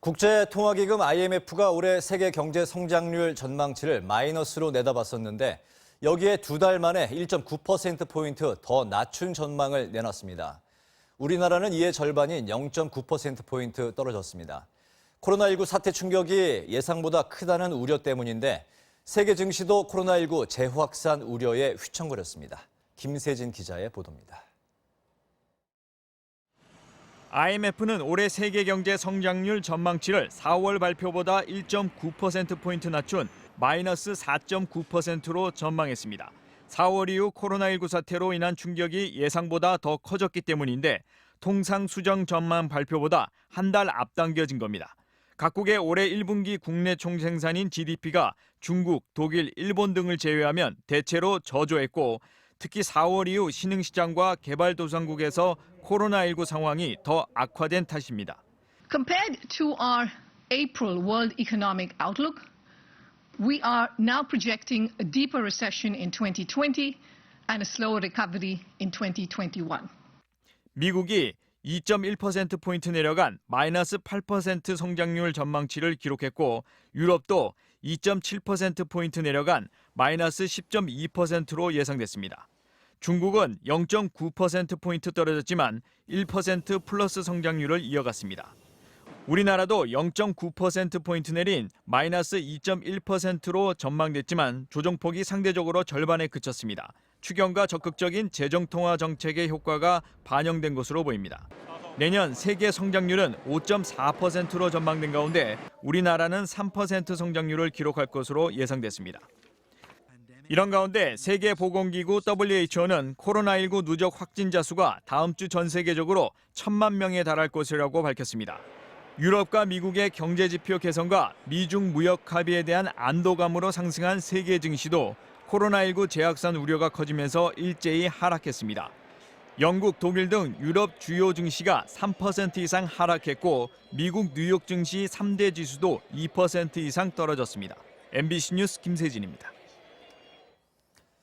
국제통화기금 IMF가 올해 세계 경제 성장률 전망치를 마이너스로 내다봤었는데 여기에 두 달 만에 1.9%포인트 더 낮춘 전망을 내놨습니다. 우리나라는 이의 절반인 0.9%포인트 떨어졌습니다. 코로나19 사태 충격이 예상보다 크다는 우려 때문인데 세계 증시도 코로나19 재확산 우려에 휘청거렸습니다. 김세진 기자의 보도입니다. IMF는 올해 세계 경제 성장률 전망치를 4월 발표보다 1.9%포인트 낮춘 마이너스 4.9%로 전망했습니다. 4월 이후 코로나19 사태로 인한 충격이 예상보다 더 커졌기 때문인데 통상 수정 전망 발표보다 한 달 앞당겨진 겁니다. 각국의 올해 1분기 국내 총생산인 GDP가 중국, 독일, 일본 등을 제외하면 대체로 저조했고 특히 4월 이후 신흥시장과 개발도상국에서 코로나19 상황이 더 악화된 탓입니다. Compared to our April World Economic Outlook, we are now projecting a deeper recession in 2020 and a slower recovery in 2021. 미국이 2.1%포인트 내려간 마이너스 8% 성장률 전망치를 기록했고 유럽도 2.7%포인트 내려간 마이너스 10.2%로 예상됐습니다. 중국은 0.9%포인트 떨어졌지만 1% 플러스 성장률을 이어갔습니다. 우리나라도 0.9%포인트 내린 마이너스 2.1%로 전망됐지만 조정폭이 상대적으로 절반에 그쳤습니다. 추경과 적극적인 재정통화 정책의 효과가 반영된 것으로 보입니다. 내년 세계 성장률은 5.4%로 전망된 가운데 우리나라는 3% 성장률을 기록할 것으로 예상됐습니다. 이런 가운데 세계보건기구 WHO는 코로나19 누적 확진자 수가 다음 주 전 세계적으로 1,000만 명에 달할 것이라고 밝혔습니다. 유럽과 미국의 경제지표 개선과 미중 무역 합의에 대한 안도감으로 상승한 세계 증시도 코로나19 재확산 우려가 커지면서 일제히 하락했습니다. 영국, 독일 등 유럽 주요 증시가 3% 이상 하락했고 미국 뉴욕 증시 3대 지수도 2% 이상 떨어졌습니다. MBC 뉴스 김세진입니다.